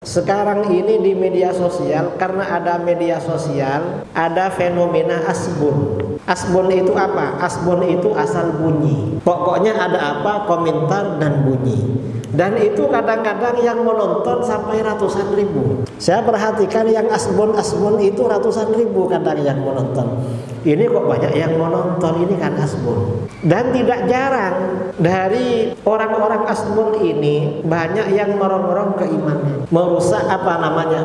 Sekarang ini di media sosial, karena ada media sosial, ada fenomena asbun. Asbun itu apa? Asbun itu asal bunyi. Pokoknya ada apa, komentar dan bunyi. Dan itu kadang-kadang yang menonton sampai ratusan ribu. Saya perhatikan yang asbun itu ratusan ribu kadang yang menonton. Ini kok banyak yang menonton, ini kan asbun. Dan tidak jarang dari orang-orang asbun ini banyak yang merongrong keimanan, merusak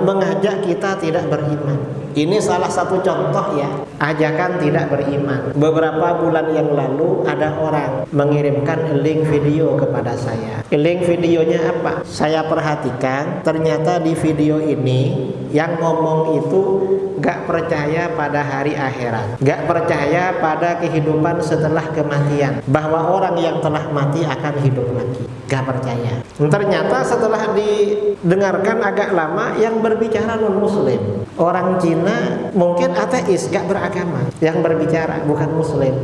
mengajak kita tidak beriman. Ini salah satu contoh ya, ajakan tidak beriman. Beberapa bulan yang lalu ada orang mengirimkan link video kepada saya. Link videonya apa? Saya perhatikan, ternyata di video ini yang ngomong itu gak percaya pada hari akhirat, gak percaya pada kehidupan setelah kematian, bahwa orang yang telah mati akan hidup lagi, gak percaya. Ternyata setelah didengarkan agak lama, yang berbicara non muslim, orang Cina, mungkin ateis, gak beragama, yang berbicara bukan muslim.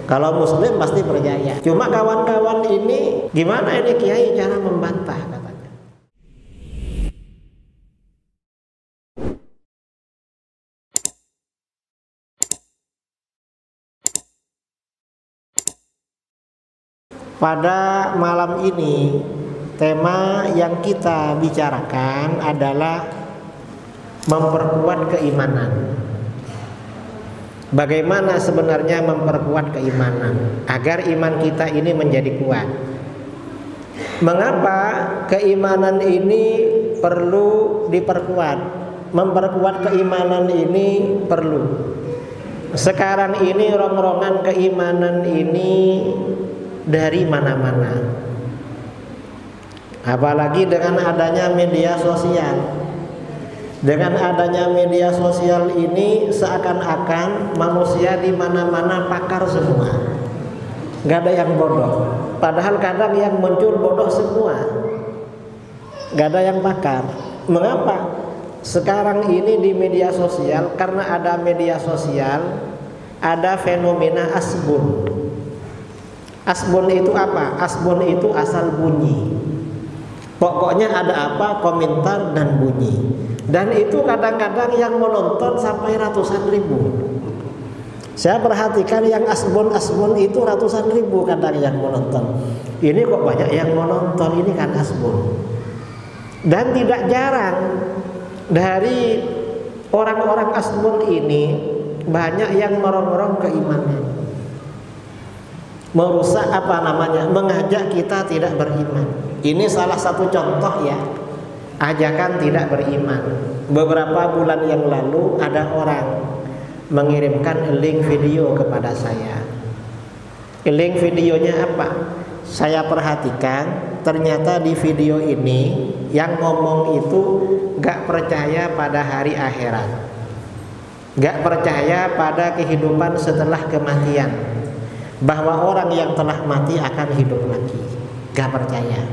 Kalau muslim pasti percaya. Cuma kawan-kawan ini, gimana ini kiai cara membantah katanya. Pada malam ini, tema yang kita bicarakan adalah memperkuat keimanan. Bagaimana sebenarnya memperkuat keimanan agar iman kita ini menjadi kuat? Mengapa keimanan ini perlu diperkuat? Memperkuat keimanan ini perlu. Sekarang ini rongrongan keimanan ini dari mana-mana. Apalagi dengan adanya media sosial. Dengan adanya media sosial ini seakan-akan manusia di mana-mana pakar semua. Gak ada yang bodoh. Padahal kadang yang muncul bodoh semua. Gak ada yang pakar. Mengapa? Sekarang ini di media sosial, karena ada media sosial, ada fenomena asbun. Asbun itu apa? Asbun itu asal bunyi. Pokoknya ada apa, komentar dan bunyi. Dan itu kadang-kadang yang menonton sampai ratusan ribu. Saya perhatikan yang asbun itu ratusan ribu kadang yang menonton. Ini kok banyak yang menonton, ini kan asbun. Dan tidak jarang dari orang-orang asbun ini banyak yang merongrong keimanan, merusak mengajak kita tidak beriman. Ini salah satu contoh ya, ajakan tidak beriman. Beberapa bulan yang lalu ada orang mengirimkan link video kepada saya. Link videonya apa? Saya perhatikan, ternyata di video ini yang ngomong itu gak percaya pada hari akhirat, gak percaya pada kehidupan setelah kematian, bahwa orang yang telah mati akan hidup lagi, gak percaya.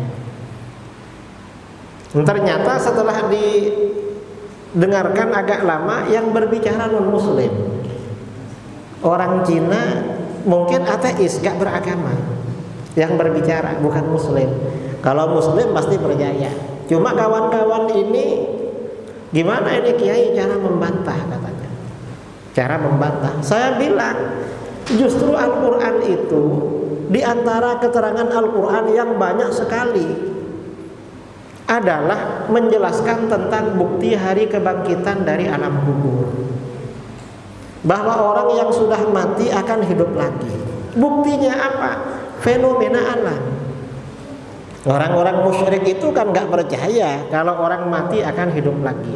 Ternyata setelah didengarkan agak lama, yang berbicara non muslim, orang Cina, mungkin ateis, gak beragama, yang berbicara bukan muslim. Kalau muslim pasti percaya. Cuma kawan-kawan ini, gimana ini kiai cara membantah katanya. Cara membantah. Saya bilang, justru Al-Quran itu di antara keterangan Al-Quran yang banyak sekali adalah menjelaskan tentang bukti hari kebangkitan dari alam kubur, bahwa orang yang sudah mati akan hidup lagi. Buktinya apa? Fenomena alam. Orang-orang musyrik itu kan gak percaya kalau orang mati akan hidup lagi.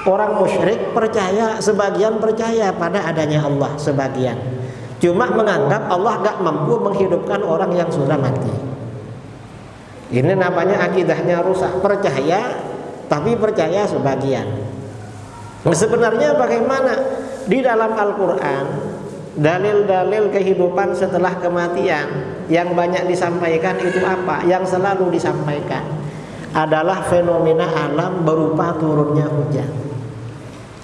Orang musyrik percaya, sebagian percaya pada adanya Allah, sebagian cuma menganggap Allah gak mampu menghidupkan orang yang sudah mati. Ini namanya akidahnya rusak. Percaya, tapi percaya sebagian. Sebenarnya bagaimana? Di dalam Al-Quran, dalil-dalil kehidupan setelah kematian yang banyak disampaikan itu apa? Yang selalu disampaikan adalah fenomena alam berupa turunnya hujan.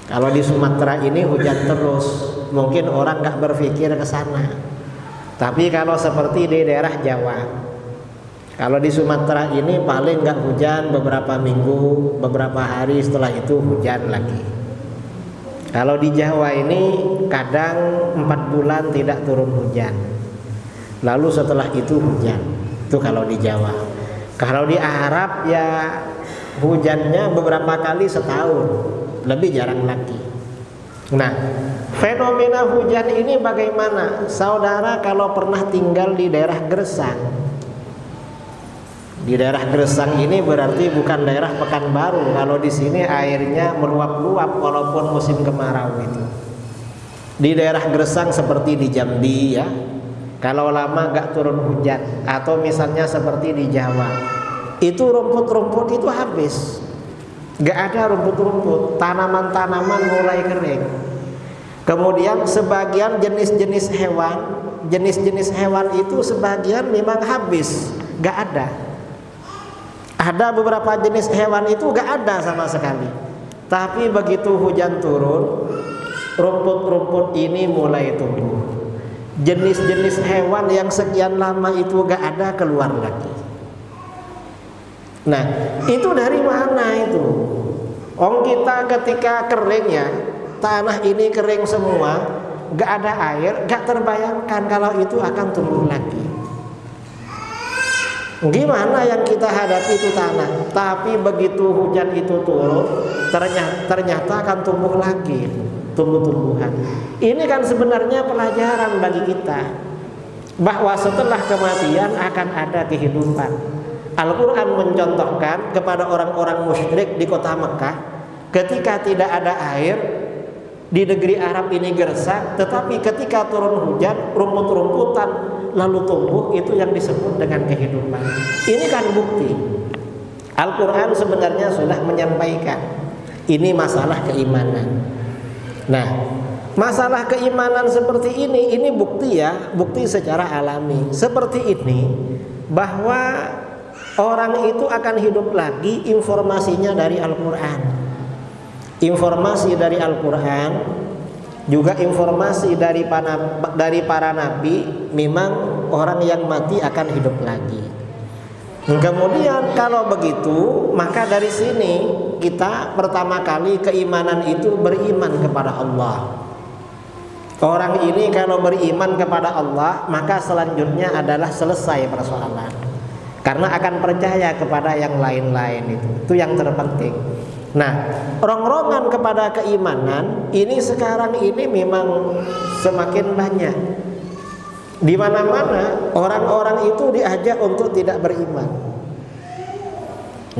Kalau di Sumatera ini hujan terus, mungkin orang gak berpikir ke sana. Tapi kalau seperti di daerah Jawa, Kalau di Sumatera ini paling nggak hujan beberapa minggu, beberapa hari, setelah itu hujan lagi. Kalau di Jawa ini kadang 4 bulan tidak turun hujan, lalu setelah itu hujan. Itu kalau di Jawa. Kalau di Arab ya hujannya beberapa kali setahun, lebih jarang lagi. Nah, fenomena hujan ini bagaimana? Saudara kalau pernah tinggal di daerah Gersang, di daerah Gersang ini berarti bukan daerah Pekanbaru. Kalau di sini airnya meluap-luap walaupun musim kemarau itu. Di daerah Gersang seperti di Jambi ya, kalau lama gak turun hujan, atau misalnya seperti di Jawa, itu rumput-rumput itu habis, gak ada rumput-rumput, tanaman-tanaman mulai kering. Kemudian sebagian jenis-jenis hewan itu sebagian memang habis, gak ada. Ada beberapa jenis hewan itu gak ada sama sekali. Tapi begitu hujan turun, rumput-rumput ini mulai tumbuh. Jenis-jenis hewan yang sekian lama itu gak ada keluar lagi. Nah, itu dari mana itu? Kita ketika kering ya, tanah ini kering semua, gak ada air, gak terbayangkan kalau itu akan tumbuh lagi. Gimana yang kita hadapi itu tanah, tapi begitu hujan itu turun, ternyata akan tumbuh lagi, tumbuh-tumbuhan. Ini kan sebenarnya pelajaran bagi kita bahwa setelah kematian akan ada kehidupan. Al-Quran mencontohkan kepada orang-orang musyrik di kota Mekah, ketika tidak ada air di negeri Arab ini Gersang, tetapi ketika turun hujan, rumput-rumputan lalu tumbuh, itu yang disebut dengan kehidupan. Ini kan bukti. Al-Quran sebenarnya sudah menyampaikan ini masalah keimanan. Nah, masalah keimanan seperti ini bukti ya, bukti secara alami. Seperti ini, bahwa orang itu akan hidup lagi, informasinya dari Al-Quran. Informasi dari Al-Quran, juga informasi dari para nabi, memang orang yang mati akan hidup lagi. Kemudian kalau begitu, maka dari sini kita pertama kali keimanan itu beriman kepada Allah. Orang ini kalau beriman kepada Allah, maka selanjutnya adalah selesai persoalan, karena akan percaya kepada yang lain-lain. Itu yang terpenting. Nah, rongrongan kepada keimanan ini sekarang ini memang semakin banyak. Di mana-mana orang-orang itu diajak untuk tidak beriman.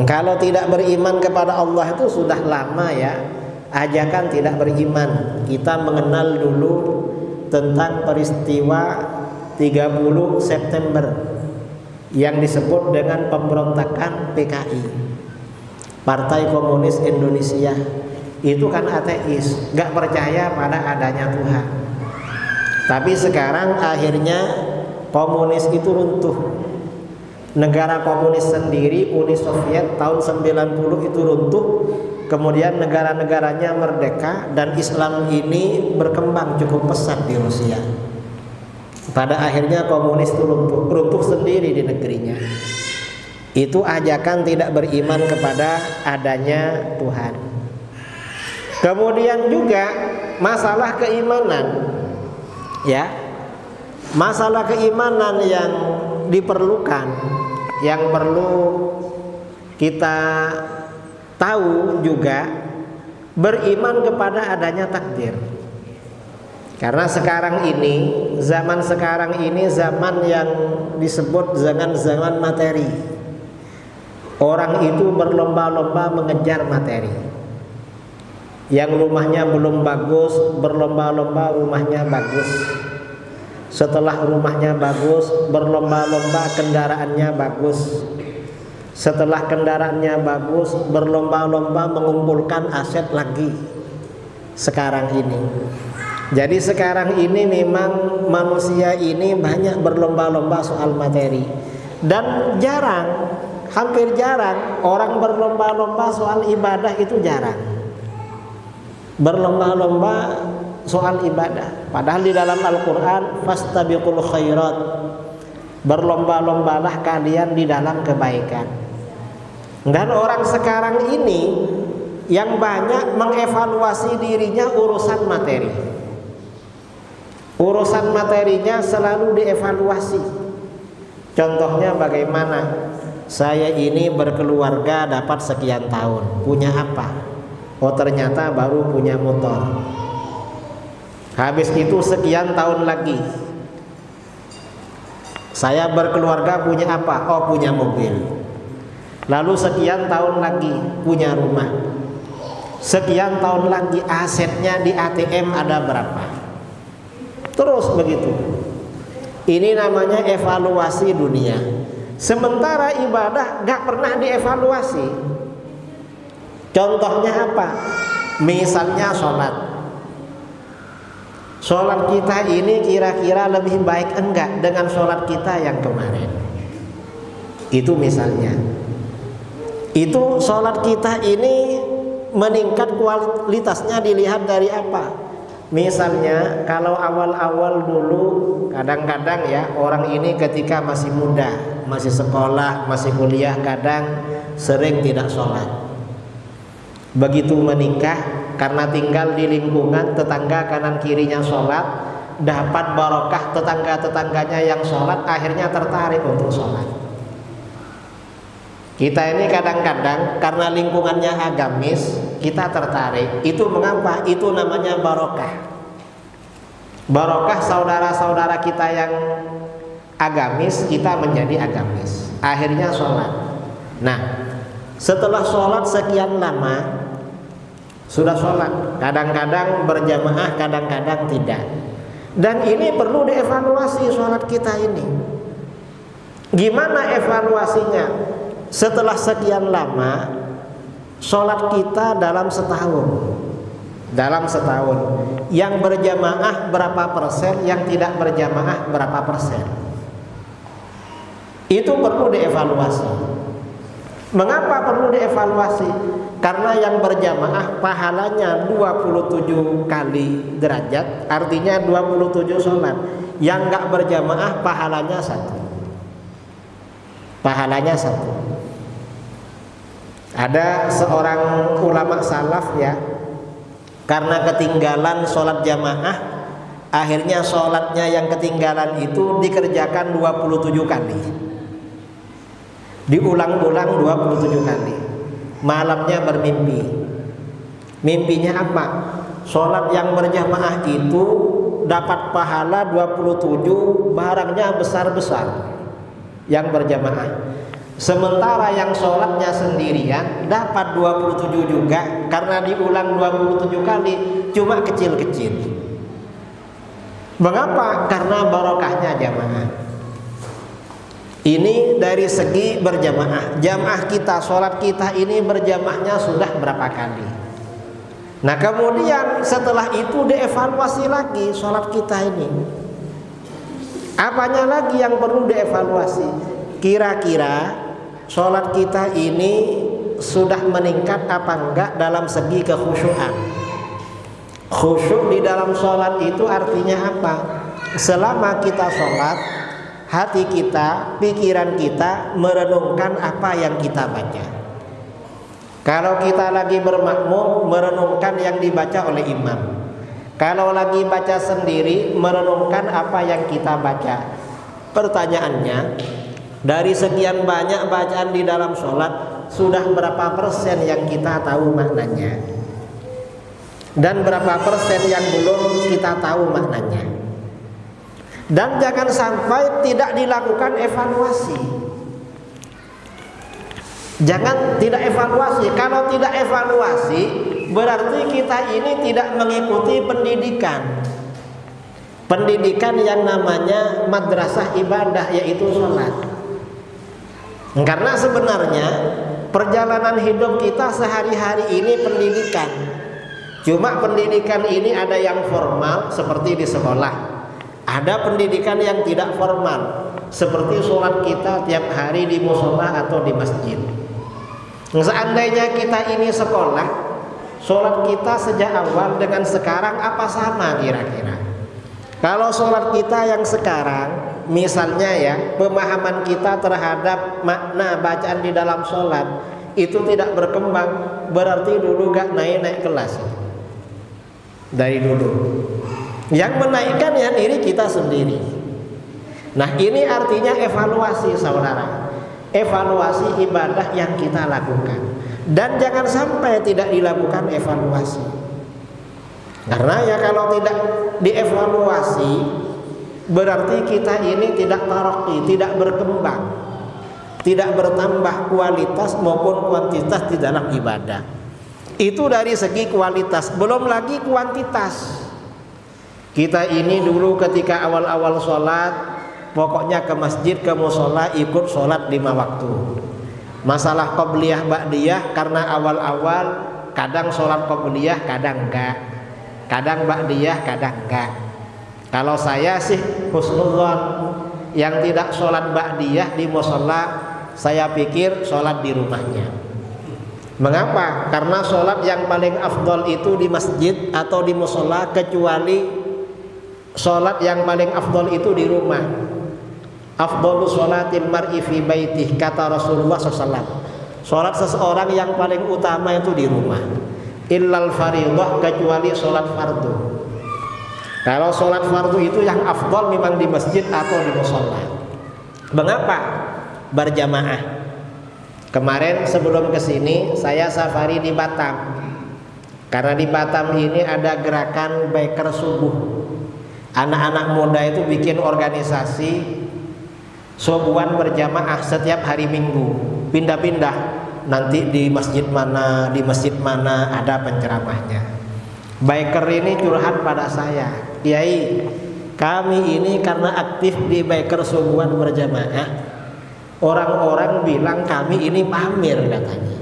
Kalau tidak beriman kepada Allah itu sudah lama ya, ajakan tidak beriman. Kita mengenal dulu tentang peristiwa 30 September yang disebut dengan pemberontakan PKI, Partai Komunis Indonesia. Itu kan ateis, gak percaya pada adanya Tuhan. Tapi sekarang akhirnya komunis itu runtuh. Negara komunis sendiri, Uni Soviet tahun 90 itu runtuh. Kemudian negara-negaranya merdeka, dan Islam ini berkembang cukup pesat di Rusia. Pada akhirnya komunis itu runtuh sendiri di negerinya. Itu ajakan tidak beriman kepada adanya Tuhan. Kemudian juga masalah keimanan, ya, masalah keimanan yang diperlukan, yang perlu kita tahu juga, beriman kepada adanya takdir. Karena sekarang ini, zaman sekarang ini zaman yang disebut zaman materi. Orang itu berlomba-lomba mengejar materi. Yang rumahnya belum bagus, berlomba-lomba rumahnya bagus. Setelah rumahnya bagus, berlomba-lomba kendaraannya bagus. Setelah kendaraannya bagus, berlomba-lomba mengumpulkan aset lagi. Sekarang ini, jadi sekarang ini memang manusia ini banyak berlomba-lomba soal materi. Dan jarang, hampir jarang orang berlomba-lomba soal ibadah, itu jarang. Berlomba-lomba soal ibadah. Padahal di dalam Al-Quran, fastabiqul khairat, berlomba-lombalah kalian di dalam kebaikan. Dan orang sekarang ini yang banyak mengevaluasi dirinya urusan materi. Urusan materinya selalu dievaluasi. Contohnya bagaimana? Saya ini berkeluarga dapat sekian tahun, punya apa? Oh ternyata baru punya motor. Habis itu sekian tahun lagi, saya berkeluarga punya apa? Oh punya mobil. Lalu sekian tahun lagi punya rumah. Sekian tahun lagi asetnya di ATM ada berapa? Terus begitu. Ini namanya evaluasi dunia. Sementara ibadah gak pernah dievaluasi. Contohnya apa? Misalnya sholat. Sholat kita ini kira-kira lebih baik enggak dengan sholat kita yang kemarin? Itu misalnya. Itu sholat kita ini meningkat kualitasnya dilihat dari apa? Misalnya kalau awal-awal dulu kadang-kadang ya orang ini ketika masih muda, masih sekolah, masih kuliah, kadang sering tidak sholat. Begitu menikah, karena tinggal di lingkungan tetangga kanan kirinya sholat, dapat barokah tetangga-tetangganya yang sholat, akhirnya tertarik untuk sholat. Kita ini kadang-kadang karena lingkungannya agamis, kita tertarik. Itu mengapa? Itu namanya barokah. Barokah saudara-saudara kita yang agamis, kita menjadi agamis. Akhirnya sholat. Nah, setelah sholat sekian lama, sudah sholat. Kadang-kadang berjamaah, kadang-kadang tidak. Dan ini perlu dievaluasi sholat kita ini. Gimana evaluasinya? Setelah sekian lama sholat kita dalam setahun, yang berjamaah berapa persen, yang tidak berjamaah berapa persen, itu perlu dievaluasi. Mengapa perlu dievaluasi? Karena yang berjamaah pahalanya 27 kali derajat, artinya 27 sholat. Yang gak berjamaah pahalanya 1. Pahalanya 1. Ada seorang ulama salaf ya, karena ketinggalan sholat jamaah, akhirnya sholatnya yang ketinggalan itu dikerjakan 27 kali, diulang-ulang 27 kali. Malamnya bermimpi. Mimpinya apa? Sholat yang berjamaah itu dapat pahala 27, barangnya besar-besar yang berjamaah. Sementara yang sholatnya sendirian dapat 27 juga, karena diulang 27 kali, cuma kecil-kecil. Mengapa? Karena barokahnya jamaah. Ini dari segi berjamaah. Jamaah kita, sholat kita ini berjamaahnya sudah berapa kali. Nah kemudian setelah itu dievaluasi lagi sholat kita ini. Apanya lagi yang perlu dievaluasi? Kira-kira sholat kita ini sudah meningkat apa enggak dalam segi kekhusyuan. Khusyuk di dalam sholat itu artinya apa? Selama kita sholat, hati kita, pikiran kita merenungkan apa yang kita baca. Kalau kita lagi bermakmum, merenungkan yang dibaca oleh imam. Kalau lagi baca sendiri, merenungkan apa yang kita baca. Pertanyaannya, dari sekian banyak bacaan di dalam sholat, sudah berapa persen yang kita tahu maknanya? Dan berapa persen yang belum kita tahu maknanya? Dan jangan sampai tidak dilakukan evaluasi. Jangan tidak evaluasi. Kalau tidak evaluasi, berarti kita ini tidak mengikuti pendidikan. Pendidikan yang namanya madrasah ibadah, yaitu sholat. Karena sebenarnya perjalanan hidup kita sehari-hari ini pendidikan. Cuma pendidikan ini ada yang formal seperti di sekolah, ada pendidikan yang tidak formal seperti sholat kita tiap hari di mushola atau di masjid. Seandainya kita ini sekolah, sholat kita sejak awal dengan sekarang apa sama kira-kira? Kalau sholat kita yang sekarang, misalnya ya, pemahaman kita terhadap makna bacaan di dalam sholat itu tidak berkembang, berarti dulu gak naik kelas. Dari dulu yang menaikkan ya diri kita sendiri. Nah, ini artinya evaluasi, saudara. Evaluasi ibadah yang kita lakukan. Dan jangan sampai tidak dilakukan evaluasi. Karena ya kalau tidak dievaluasi, berarti kita ini tidak taraqi, tidak berkembang, tidak bertambah kualitas maupun kuantitas di dalam ibadah. Itu dari segi kualitas, belum lagi kuantitas. Kita ini dulu ketika awal-awal sholat, pokoknya ke masjid, ke mushola, ikut sholat 5 waktu. Masalah qobliyah ba'diyah, karena awal-awal kadang sholat qobliyah, kadang enggak, kadang ba'diyah, kadang enggak. Kalau saya sih husnudzon, yang tidak sholat ba'diyah di mushola, saya pikir sholat di rumahnya. Mengapa? Karena sholat yang paling afdol itu di masjid atau di mushola, kecuali sholat yang paling afdol itu di rumah. Afdolu sholatil mar'i fi baitih, kata Rasulullah SAW. Sholat seseorang yang paling utama itu di rumah. Illal faridah, kecuali sholat fardu. Kalau sholat fardu itu yang afdol memang di masjid atau di mushola. Mengapa? Berjamaah. Kemarin sebelum kesini saya safari di Batam. Karena di Batam ini ada gerakan biker subuh. Anak-anak muda itu bikin organisasi subuhan berjamaah setiap hari Minggu, pindah-pindah, nanti di masjid mana ada penceramahnya. Biker ini curhat pada saya, Kiai, kami ini karena aktif di biker subuhan berjamaah, orang-orang bilang kami ini pamer, katanya.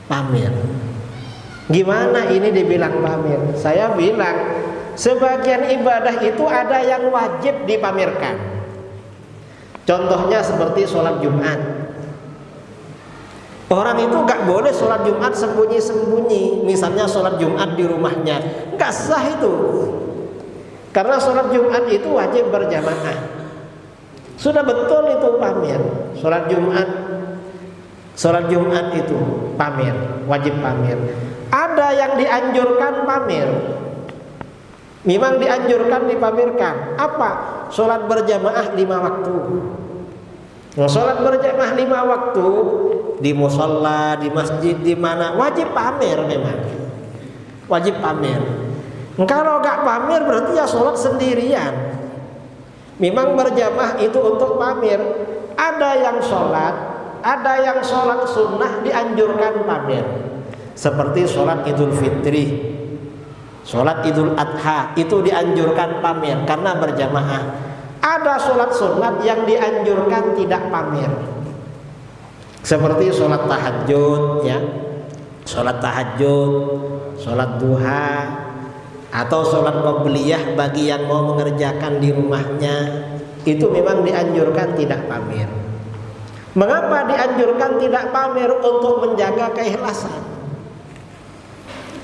Pamer. Gimana ini dibilang pamer? Saya bilang, sebagian ibadah itu ada yang wajib dipamerkan. Contohnya seperti sholat Jumat. Orang itu gak boleh sholat Jumat sembunyi-sembunyi. Misalnya sholat Jumat di rumahnya, gak sah itu. Karena sholat Jumat itu wajib berjamaah. Sudah betul itu pamer. Sholat Jumat itu pamer, wajib pamer. Ada yang dianjurkan pamer, memang dianjurkan dipamerkan. Apa? Sholat berjamaah 5 waktu. Nah, sholat berjamaah 5 waktu di mushola, di masjid, di mana wajib pamer, memang wajib pamer. Kalau gak pamer berarti ya sholat sendirian. Memang berjamaah itu untuk pamer. Ada yang sholat sunnah dianjurkan pamer, seperti sholat Idul Fitri, sholat Idul Adha, itu dianjurkan pamer karena berjamaah. Ada sholat sunat yang dianjurkan tidak pamer, seperti sholat tahajud, ya, sholat tahajud, sholat duha, atau sholat qobliyah bagi yang mau mengerjakan di rumahnya. Itu memang dianjurkan tidak pamer. Mengapa dianjurkan tidak pamer? Untuk menjaga keikhlasan,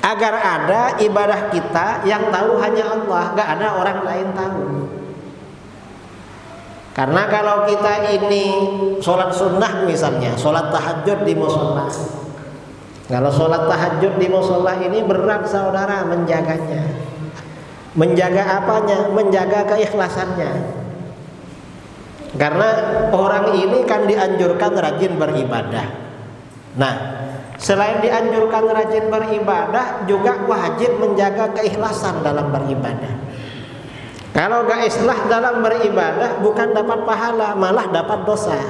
agar ada ibadah kita yang tahu hanya Allah, gak ada orang lain tahu. Karena kalau kita ini sholat sunnah, misalnya sholat tahajud di mushola, kalau sholat tahajud di mushola ini berat, saudara, menjaganya. Menjaga apanya? Menjaga keikhlasannya. Karena orang ini kan dianjurkan rajin beribadah. Nah, selain dianjurkan rajin beribadah, juga wajib menjaga keikhlasan dalam beribadah. Kalau gak ikhlas dalam beribadah, bukan dapat pahala, malah dapat dosa.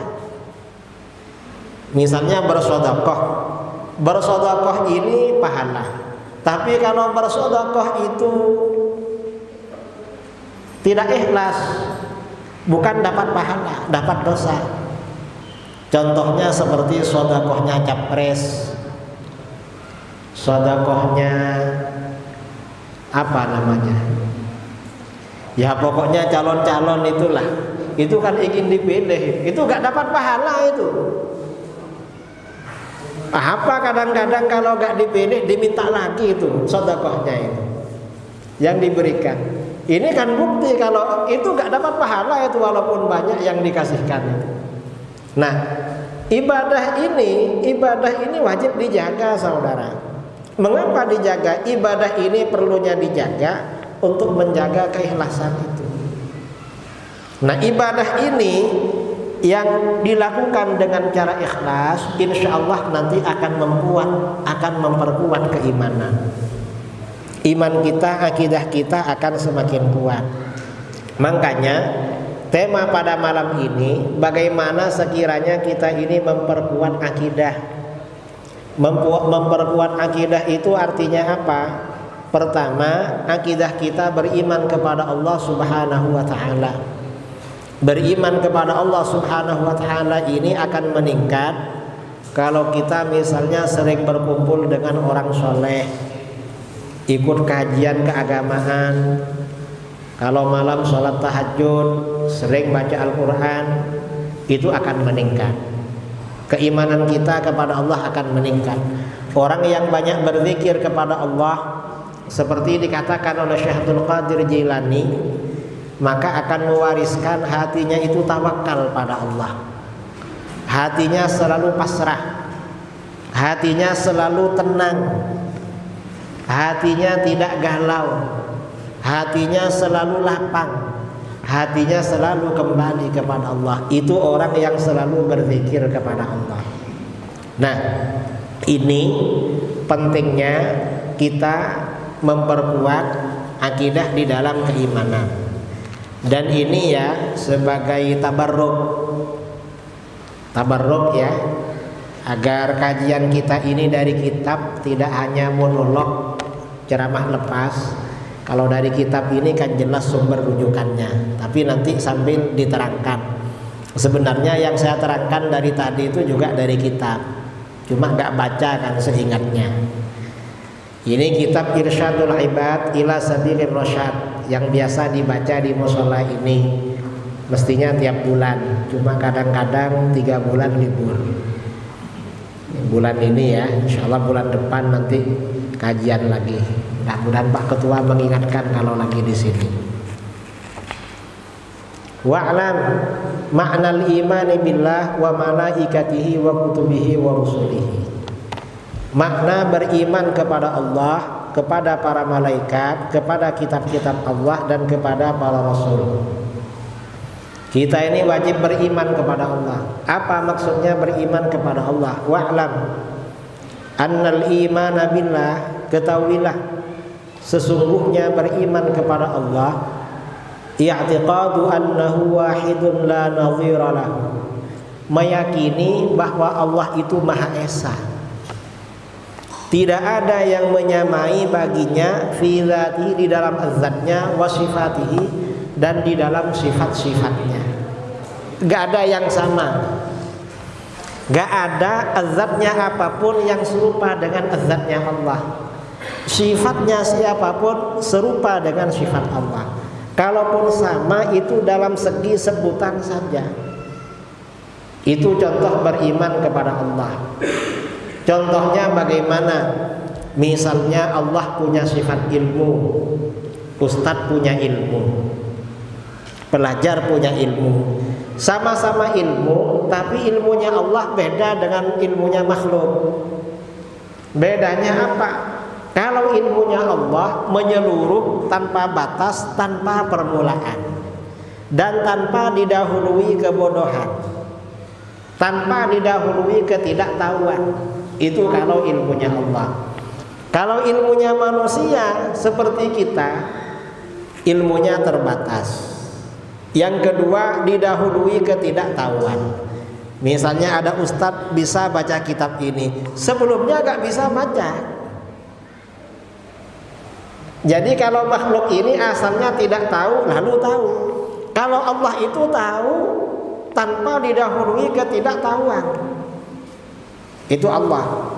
Misalnya bersedekah ini pahala. Tapi kalau bersedekah itu tidak ikhlas, bukan dapat pahala, dapat dosa. Contohnya seperti sedekahnya capres, sedekahnya apa namanya? Ya pokoknya calon-calon itulah. Itu kan ingin dipilih, itu gak dapat pahala itu. Apa kadang-kadang kalau gak dipilih diminta lagi itu sedekahnya itu. yang diberikan. Ini kan bukti kalau itu gak dapat pahala itu walaupun banyak yang dikasihkan. Nah, ibadah ini wajib dijaga, saudara. Mengapa dijaga? Ibadah ini perlunya dijaga untuk menjaga keikhlasan itu. Nah, ibadah ini yang dilakukan dengan cara ikhlas, insya Allah nanti akan memperkuat keimanan. Iman kita, akidah kita akan semakin kuat. Makanya tema pada malam ini, bagaimana sekiranya kita ini memperkuat akidah. Memperkuat akidah itu artinya apa? Pertama, akidah kita beriman kepada Allah Subhanahu wa ta'ala. Beriman kepada Allah Subhanahu wa ta'ala ini akan meningkat kalau kita misalnya sering berkumpul dengan orang soleh, ikut kajian keagamaan, kalau malam sholat tahajud, sering baca Al-Quran, itu akan meningkat. Keimanan kita kepada Allah akan meningkat. Orang yang banyak berzikir kepada Allah, seperti dikatakan oleh Syekh Abdul Qadir Jilani, maka akan mewariskan hatinya itu tawakal pada Allah. Hatinya selalu pasrah, hatinya selalu tenang, hatinya tidak galau, hatinya selalu lapang, hatinya selalu kembali kepada Allah. Itu orang yang selalu berzikir kepada Allah. Nah, ini pentingnya kita memperkuat akidah di dalam keimanan. Dan ini ya sebagai tabarruk ya, agar kajian kita ini dari kitab tidak hanya monolog ceramah lepas. Kalau dari kitab ini kan jelas sumber rujukannya, tapi nanti sambil diterangkan. Sebenarnya yang saya terangkan dari tadi itu juga dari kitab, cuma nggak baca kan seingatnya. Ini kitab Irsyadul Ibad ila Sabilir Rasyad yang biasa dibaca di mushola ini, mestinya tiap bulan, cuma kadang-kadang 3 bulan libur. Bulan ini ya, insya Allah bulan depan nanti kajian lagi. Mudah-mudahan Pak Ketua mengingatkan kalau lagi di sini. Wa'lam ma'nal imani billah wa malaikatihi wa kutubihi wa rusulihi. Makna beriman kepada Allah, kepada para malaikat, kepada kitab-kitab Allah dan kepada para rasul. Kita ini wajib beriman kepada Allah. Apa maksudnya beriman kepada Allah? Wa'lam annal imana billah, ketahuilah sesungguhnya beriman kepada Allah, i'tiqadu annahu wahidun la nadhira lahu, meyakini bahwa Allah itu Maha Esa, tidak ada yang menyamai baginya fi dzatihi, di dalam zat-Nya, wa sifatihi, dan di dalam sifat-sifatnya. Gak ada yang sama, gak ada zat-Nya apapun yang serupa dengan zat-Nya Allah. Sifatnya siapapun serupa dengan sifat Allah. Kalaupun sama itu dalam segi sebutan saja. Itu contoh beriman kepada Allah. Contohnya bagaimana? Misalnya Allah punya sifat ilmu, ustadz punya ilmu, pelajar punya ilmu. Sama-sama ilmu, tapi ilmunya Allah beda dengan ilmunya makhluk. Bedanya apa? Kalau ilmunya Allah menyeluruh, tanpa batas, tanpa permulaan, dan tanpa didahului kebodohan, tanpa didahului ketidaktahuan. Itu kalau ilmunya Allah. Kalau ilmunya manusia seperti kita, ilmunya terbatas. Yang kedua, didahului ketidaktahuan. Misalnya ada ustadz bisa baca kitab ini, sebelumnya gak bisa baca. Jadi kalau makhluk ini asalnya tidak tahu, lalu tahu. Kalau Allah itu tahu tanpa didahului ketidaktahuan. Itu Allah.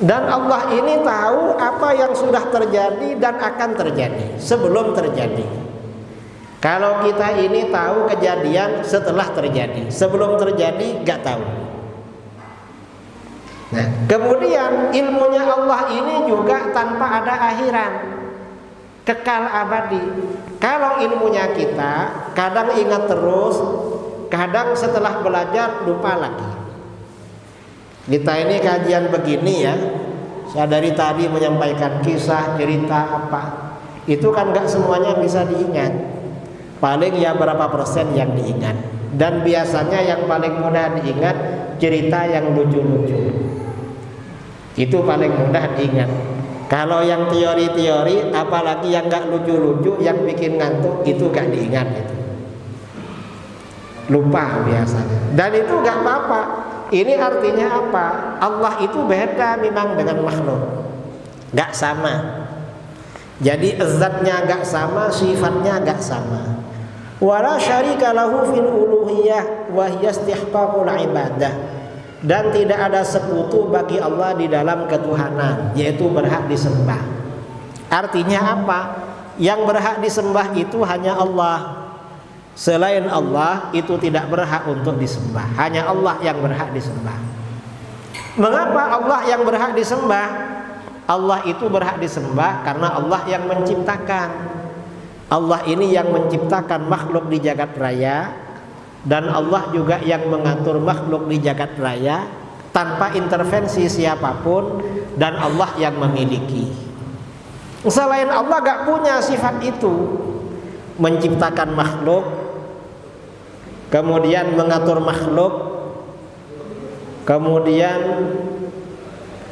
Dan Allah ini tahu apa yang sudah terjadi dan akan terjadi sebelum terjadi. Kalau kita ini tahu kejadian setelah terjadi, sebelum terjadi gak tahu. Nah, kemudian ilmunya Allah ini juga tanpa ada akhiran. kekal abadi. Kalau ilmunya kita kadang ingat terus, kadang setelah belajar lupa lagi. Kita ini kajian begini ya, saya dari tadi menyampaikan kisah, cerita apa, itu kan gak semuanya bisa diingat. Paling ya berapa persen yang diingat. Dan biasanya yang paling mudah diingat cerita yang lucu-lucu. Itu paling mudah diingat. Kalau yang teori-teori, apalagi yang gak lucu-lucu, yang bikin ngantuk, itu gak diingat itu. Lupa biasanya. Dan itu gak apa-apa. Ini artinya apa? Allah itu beda memang dengan makhluk, gak sama. Jadi zatnya gak sama, sifatnya gak sama. Wala syarika lahu fil uluhiyah wa hiya istihqaqul ibadah. Dan tidak ada sekutu bagi Allah di dalam ketuhanan, yaitu berhak disembah. Artinya apa? Yang berhak disembah itu hanya Allah. Selain Allah itu tidak berhak untuk disembah. Hanya Allah yang berhak disembah. Mengapa Allah yang berhak disembah? Allah itu berhak disembah karena Allah yang menciptakan. Allah ini yang menciptakan makhluk di jagat raya, dan Allah juga yang mengatur makhluk di jagat raya tanpa intervensi siapapun, dan Allah yang memiliki. Selain Allah gak punya sifat itu, menciptakan makhluk, kemudian mengatur makhluk, kemudian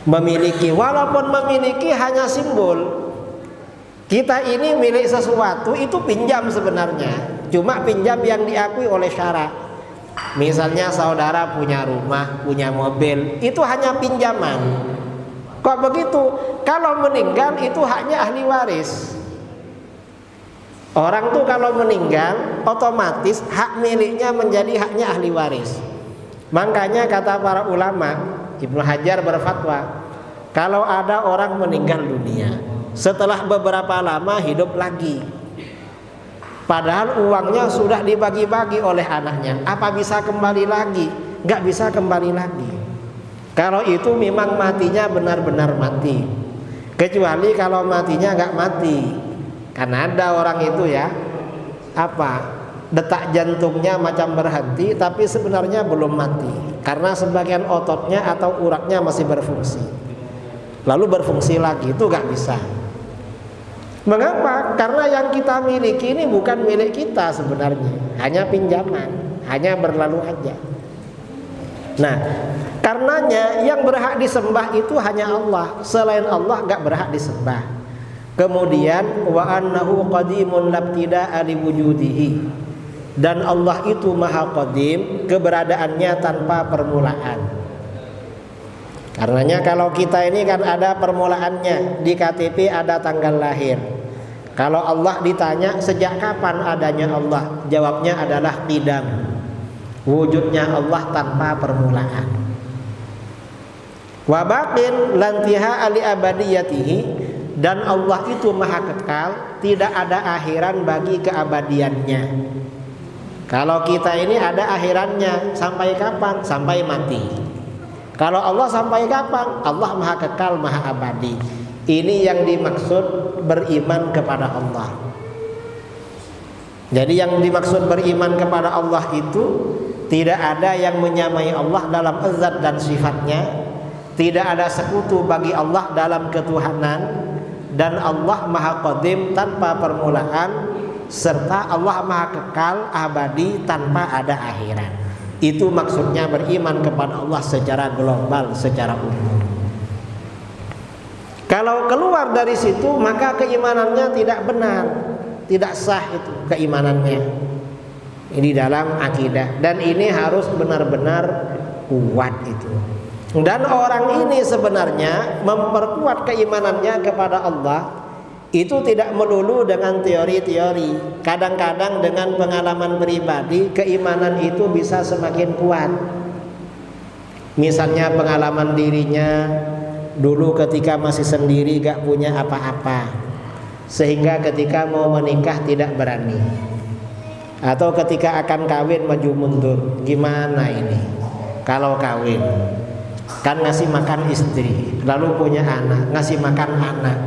memiliki. Walaupun memiliki hanya simbol. Kita ini milik sesuatu itu pinjam sebenarnya, cuma pinjam yang diakui oleh syarak. Misalnya saudara punya rumah, punya mobil, itu hanya pinjaman. Kok begitu? Kalau meninggal itu haknya ahli waris. Orang tuh kalau meninggal otomatis hak miliknya menjadi haknya ahli waris. Makanya kata para ulama, Ibnu Hajar berfatwa, kalau ada orang meninggal dunia, setelah beberapa lama hidup lagi, padahal uangnya sudah dibagi-bagi oleh anaknya, apa bisa kembali lagi? Gak bisa kembali lagi. Kalau itu memang matinya benar-benar mati. Kecuali kalau matinya gak mati. Karena ada orang itu ya, detak jantungnya macam berhenti, tapi sebenarnya belum mati, karena sebagian ototnya atau uratnya masih berfungsi. Lalu berfungsi lagi, itu gak bisa. Mengapa? Karena yang kita miliki ini bukan milik kita sebenarnya, hanya pinjaman, hanya berlalu aja. Nah, karenanya yang berhak disembah itu hanya Allah. Selain Allah gak berhak disembah. Kemudian wa annahu qadimun labtida'a li wujudihi. Dan Allah itu maha qadim, keberadaannya tanpa permulaan. Karenanya kalau kita ini kan ada permulaannya, di KTP ada tanggal lahir. Kalau Allah ditanya sejak kapan adanya Allah, jawabnya adalah qidam. Wujudnya Allah tanpa permulaan. Wa baqin lantiha ali abadiyatihi, dan Allah itu maha kekal, tidak ada akhiran bagi keabadiannya. Kalau kita ini ada akhirannya, sampai kapan? Sampai mati. Kalau Allah sampai kapan? Allah maha kekal, maha abadi. Ini yang dimaksud beriman kepada Allah. Jadi yang dimaksud beriman kepada Allah itu tidak ada yang menyamai Allah dalam zat dan sifatnya, tidak ada sekutu bagi Allah dalam ketuhanan, dan Allah maha qadim tanpa permulaan, serta Allah maha kekal abadi tanpa ada akhirat. Itu maksudnya beriman kepada Allah secara global, secara umum. Kalau keluar dari situ maka keimanannya tidak benar, tidak sah itu keimanannya. Ini dalam akidah, dan ini harus benar-benar kuat itu. Dan orang ini sebenarnya memperkuat keimanannya kepada Allah itu tidak melulu dengan teori-teori. Kadang-kadang dengan pengalaman pribadi keimanan itu bisa semakin kuat. Misalnya pengalaman dirinya dulu ketika masih sendiri gak punya apa-apa, sehingga ketika mau menikah tidak berani, atau ketika akan kawin maju mundur. Gimana ini kalau kawin? Kan ngasih makan istri, lalu punya anak, ngasih makan anak.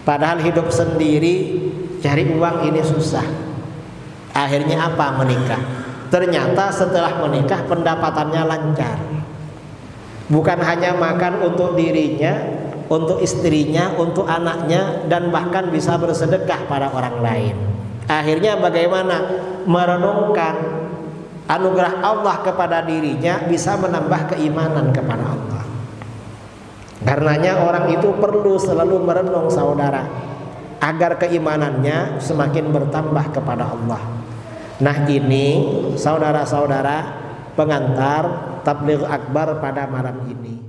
Padahal hidup sendiri cari uang ini susah. Akhirnya apa? Menikah. Ternyata setelah menikah pendapatannya lancar. Bukan hanya makan untuk dirinya, untuk istrinya, untuk anaknya, dan bahkan bisa bersedekah pada orang lain. Akhirnya bagaimana? Merenungkan anugerah Allah kepada dirinya, bisa menambah keimanan kepada Allah. Karenanya orang itu perlu selalu merenung saudara, agar keimanannya semakin bertambah kepada Allah. Nah ini saudara-saudara pengantar tabligh akbar pada malam ini.